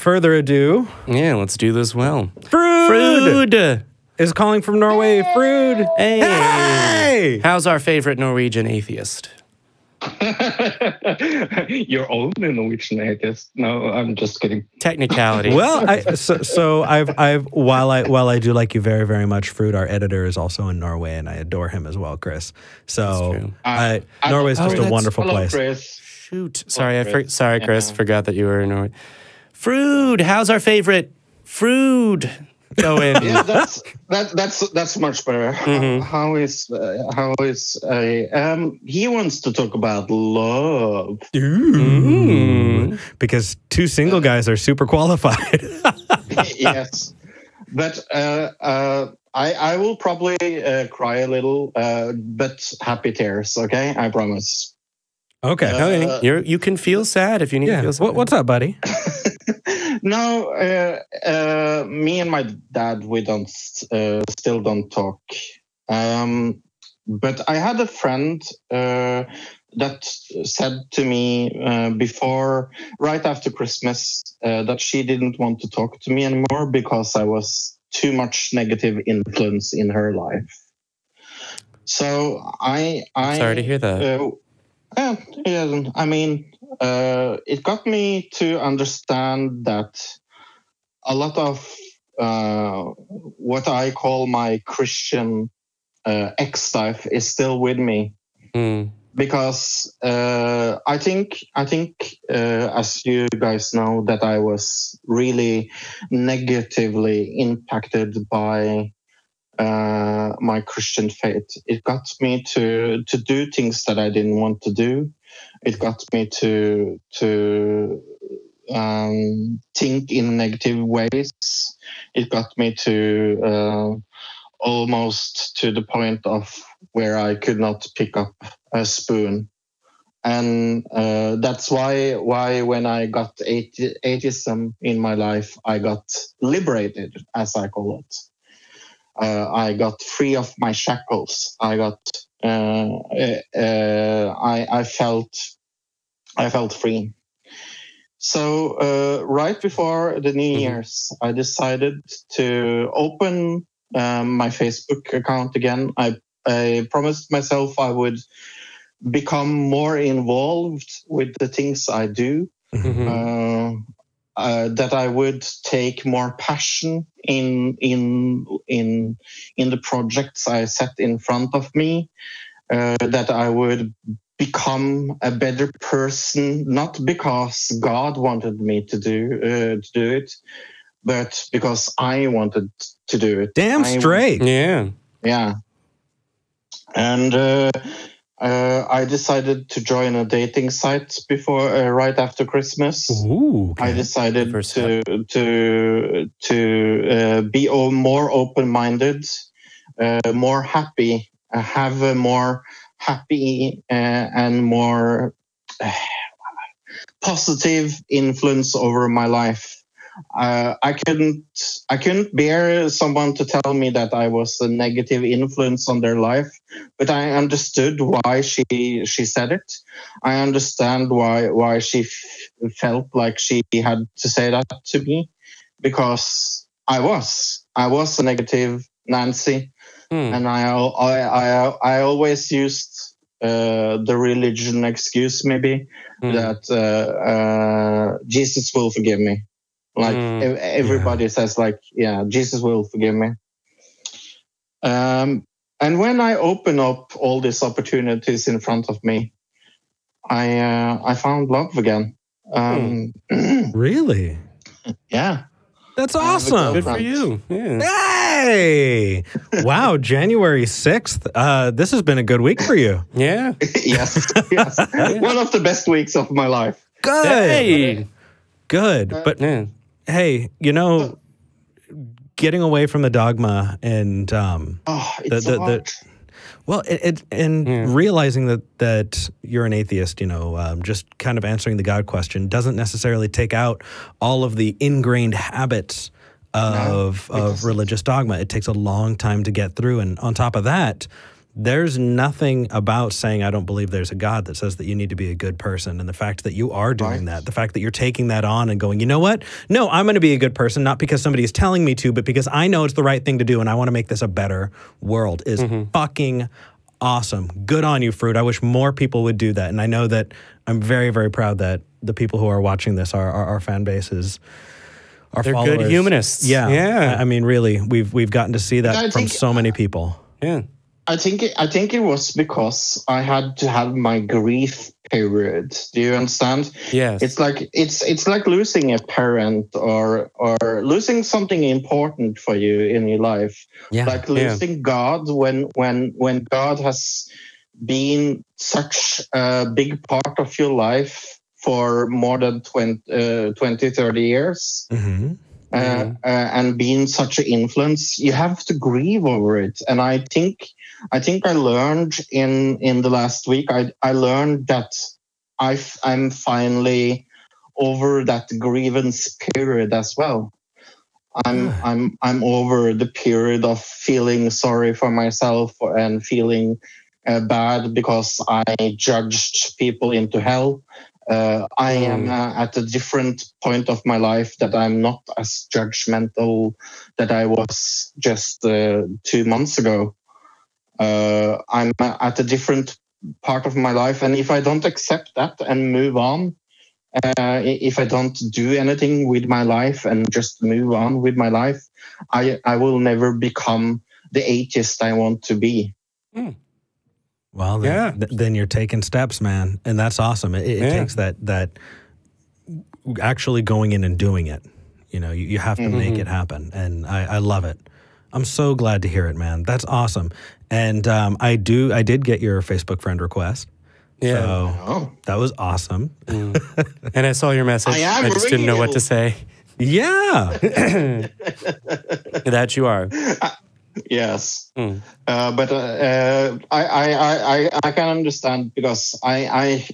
further ado, let's do this well. Frode is calling from Norway. Frode, hey! How's our favorite Norwegian atheist? Your only Norwegian atheist? No, I'm just kidding. Technicality. Well, while I do like you very, very much, Frode, our editor, is also in Norway, and I adore him as well, Chris. So Norway's just a wonderful place. Chris. Shoot, sorry, sorry, Chris, forgot that you were in Norway. Frode, how's our favorite Frode going? Yeah, that's much better. Mm-hmm. How is he wants to talk about love. Because two single guys are super qualified. Yes, but I will probably cry a little, but happy tears. Okay, I promise. Okay. You can feel sad if you need to feel sad. What's up, buddy? No, me and my dad, we still don't talk. But I had a friend that said to me right after Christmas, that she didn't want to talk to me anymore because I was too much negative influence in her life. So I sorry to hear that. I mean, it got me to understand that a lot of what I call my Christian ex-life is still with me. Because I think as you guys know, that I was really negatively impacted by my Christian faith. It got me to do things that I didn't want to do. It got me to think in negative ways. It got me to almost to the point of where I could not pick up a spoon. And that's why when I got atheism in my life, I got liberated, as I call it. I got free of my shackles. I felt free. So right before the New Year's, I decided to open my Facebook account again. I promised myself I would become more involved with the things I do. That I would take more passion in the projects I set in front of me, that I would become a better person, not because God wanted me to do it, but because I wanted to do it. Damn straight. Yeah. And I decided to join a dating site right after Christmas. Ooh, okay. I decided to be more open-minded, more happy, have a more happy and more positive influence over my life. I couldn't bear someone to tell me that I was a negative influence on their life, but I understood why she said it. I understand why she felt like she had to say that to me, because I was a negative Nancy, and I always used the religion excuse maybe that Jesus will forgive me. Like everybody says, like, yeah, Jesus will forgive me. And when I open up all these opportunities in front of me, I found love again. Really? Yeah. That's awesome. Good for you. Yeah. Hey! Wow, January 6th. This has been a good week for you. Yeah. Yes. One of the best weeks of my life. Good. Hey. Good. But hey, getting away from the dogma and realizing that you're an atheist, just kind of answering the God question doesn't necessarily take out all of the ingrained habits of religious dogma. It takes a long time to get through, and on top of that, there's nothing about saying I don't believe there's a God that says that you need to be a good person. And the fact that you are doing that, the fact that you're taking that on and going, you know what? No, I'm going to be a good person, not because somebody is telling me to, but because I know it's the right thing to do and I want to make this a better world is fucking awesome. Good on you, Frode. I wish more people would do that. And I know that I'm very, very proud that the people who are watching this, our fan base is... They're followers. Good humanists. Yeah. I mean, really, we've gotten to see that from so many people. Yeah. I think it was because I had to have my grief period. Do you understand? Yes. It's like losing a parent or losing something important for you in your life. Yeah. Like losing God when God has been such a big part of your life for more than 20, 30 years. And being such an influence, you have to grieve over it. And I think I learned in the last week, I learned that I'm finally over that grievance period as well. I'm over the period of feeling sorry for myself and feeling bad because I judged people into hell. I am at a different point of my life that I'm not as judgmental that I was just 2 months ago. I'm at a different part of my life, and if I don't accept that and move on, if I don't do anything with my life and just move on with my life, I will never become the atheist I want to be. Well, then you're taking steps, man, and that's awesome. It takes that actually going in and doing it. You know, you have to make it happen, and I love it. I'm so glad to hear it, man. That's awesome. And I did get your Facebook friend request. Yeah, so that was awesome. And I saw your message. I just didn't know what to say. Yeah, that you are. Yes, but I can understand because I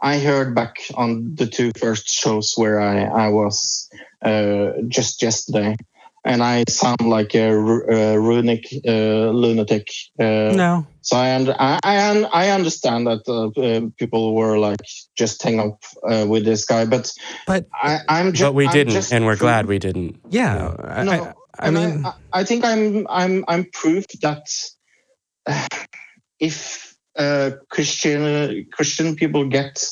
heard back on the 2 first shows where I was just yesterday, and I sound like a runic lunatic. No, so I understand that people were like just hang up with this guy, but I'm just. But we didn't, and we're glad we didn't. Yeah, I think I'm proof that if Christian people get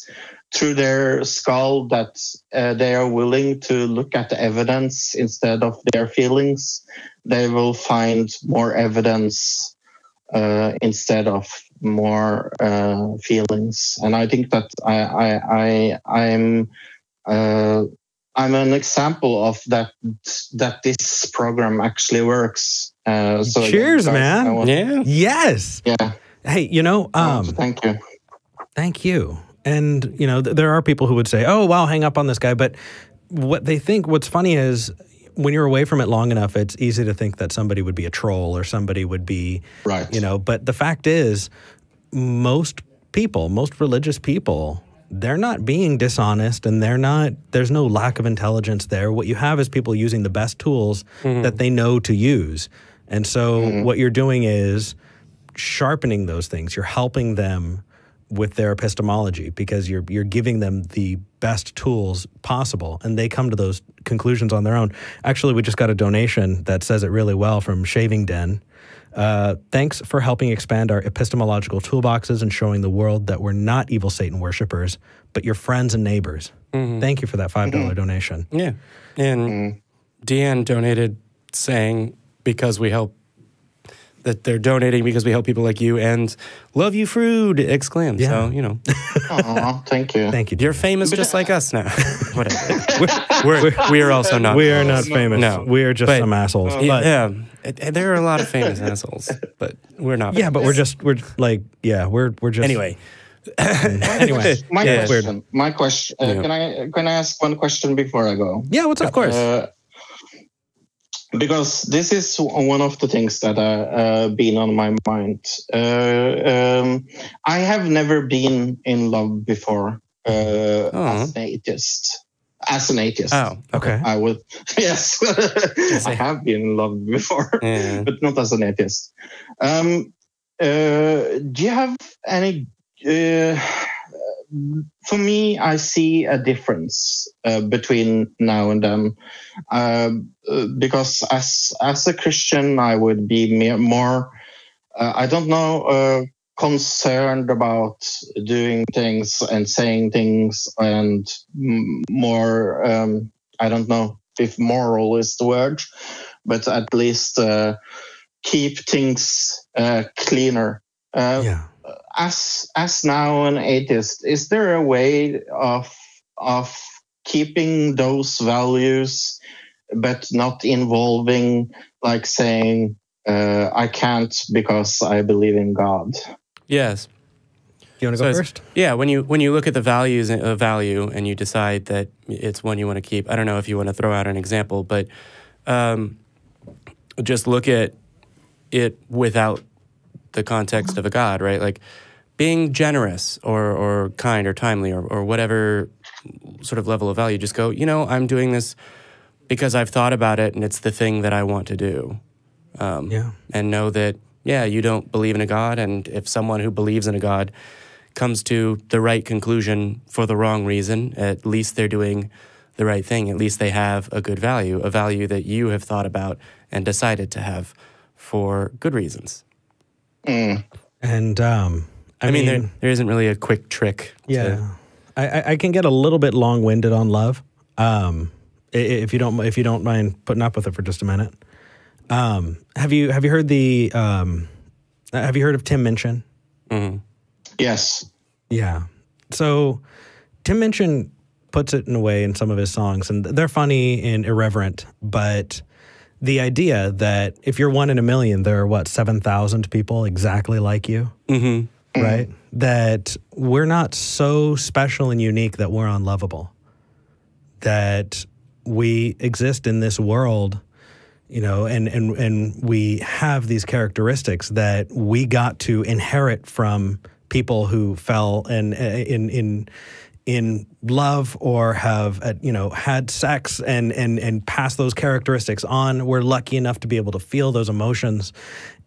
through their skull that they are willing to look at the evidence instead of their feelings, they will find more evidence instead of more feelings. And I think that I'm an example of that this program actually works. So cheers, man. Yes. Yeah. Hey, you know, thank you. Thank you. And, you know, there are people who would say, oh, wow, hang up on this guy. But what's funny is when you're away from it long enough, it's easy to think that somebody would be a troll or somebody would be, you know, but the fact is most religious people, they're not being dishonest and there's no lack of intelligence there. What you have is people using the best tools that they know to use. And so what you're doing is sharpening those things. You're helping them with their epistemology because you're giving them the best tools possible and they come to those conclusions on their own. Actually, we just got a donation that says it really well from Shaving Den. Thanks for helping expand our epistemological toolboxes and showing the world that we're not evil Satan worshipers, but your friends and neighbors. Thank you for that $5 donation. Yeah. And Deanne donated saying because we help that they're donating because we help people like you and love you, Frode! Exclaim. Yeah. So, you know. Oh, thank you. Thank you. You're famous just like us now. Whatever. We are also not. We are not famous. No. We are just some assholes. Yeah. There are a lot of famous assholes, but we're not famous. Yeah, but we're just. Anyway. My question. Can I ask one question before I go? Yeah, what's up? Of course. Because this is one of the things that been on my mind. I have never been in love before as an atheist. As an atheist. Oh, okay. I would. Yes, I have been in love before, but not as an atheist. Do you have any? For me, I see a difference between now and then, because as a Christian, I would be more. I don't know. Concerned about doing things and saying things and more, I don't know if moral is the word, but at least keep things cleaner. As now an atheist, is there a way of keeping those values but not involving, like saying, I can't because I believe in God? Yes. You want to go first? Yeah, when you look at the values of value and you decide that it's one you want to keep, I don't know if you want to throw out an example, but just look at it without the context of a God, right? Like being generous or kind or timely or whatever sort of level of value, just go, I'm doing this because I've thought about it and it's the thing that I want to do. And know that, you don't believe in a God, and if someone who believes in a God comes to the right conclusion for the wrong reason, at least they're doing the right thing. At least they have a good value, a value that you have thought about and decided to have for good reasons. And I mean there isn't really a quick trick. I can get a little bit long-winded on love. If you don't mind putting up with it for just a minute. Have you heard have you heard of Tim Minchin? Mm-hmm. Yes. Yeah. So Tim Minchin puts it in a way in some of his songs, and they're funny and irreverent, but the idea that if you're one in a million, there are 7,000 people exactly like you, right? That we're not so special and unique that we're unlovable, that we exist in this world, and we have these characteristics that we got to inherit from people who fell in love or have had sex and pass those characteristics on. We're lucky enough to be able to feel those emotions,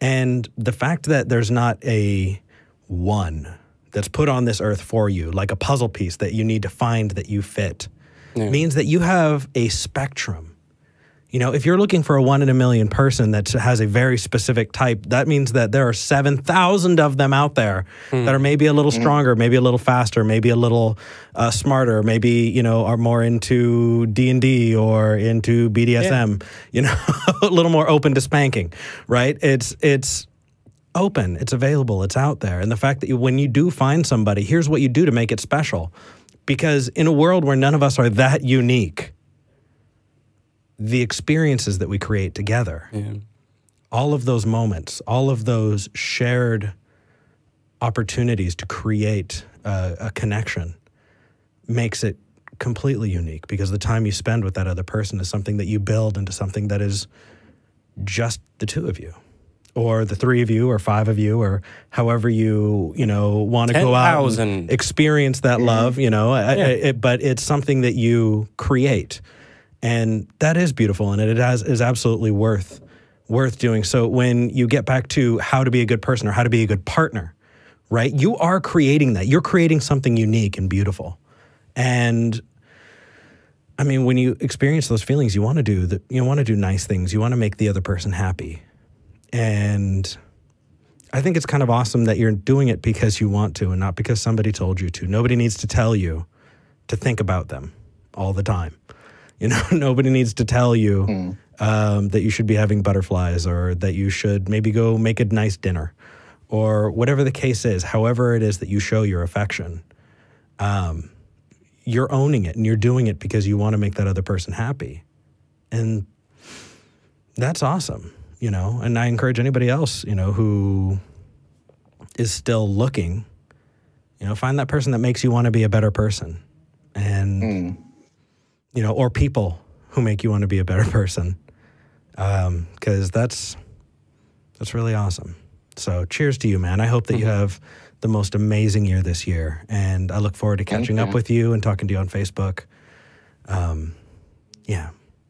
and the fact that there's not a one that's put on this earth for you, like a puzzle piece that you need to find that you fit, means that you have a spectrum. If you're looking for a one in a million person that has a very specific type, that means that there are 7,000 of them out there that are maybe a little stronger, maybe a little faster, maybe a little smarter, maybe, are more into D&D or into BDSM, a little more open to spanking, right? It's open, it's available, it's out there. And the fact that when you do find somebody, here's what you do to make it special. Because in a world where none of us are that unique, the experiences that we create together, all of those moments, all of those shared opportunities to create a connection makes it completely unique, because the time you spend with that other person is something that you build into something that is just the two of you, or the three of you, or five of you, or however you want to go out and experience that love, but it's something that you create. And that is beautiful, and it is absolutely worth doing. So when you get back to how to be a good person or how to be a good partner, right? You are creating that. You're creating something unique and beautiful. And I mean, when you experience those feelings, you want to do nice things. You want to make the other person happy. And I think it's kind of awesome that you're doing it because you want to and not because somebody told you to. Nobody needs to tell you to think about them all the time. Nobody needs to tell you that you should be having butterflies, or that you should maybe go make a nice dinner, or whatever the case is. However it is that you show your affection, you're owning it, and you're doing it because you want to make that other person happy. And that's awesome, And I encourage anybody else, who is still looking, find that person that makes you want to be a better person. And or people who make you want to be a better person, because that's really awesome. So cheers to you, man. I hope that you have the most amazing year this year, and I look forward to catching up with you and talking to you on Facebook.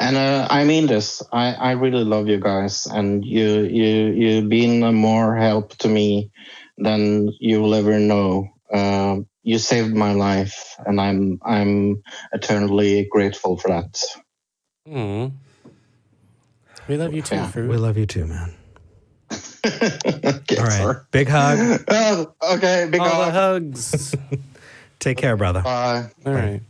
And I mean this. I really love you guys, and you've been more help to me than you'll ever know. You saved my life, and I'm eternally grateful for that. Mm. We love you too, Yeah. Frode. We love you too, man. Okay, All right. sorry. Big hug. Okay, big All the hug. hugs. Take care, brother. Bye. All right.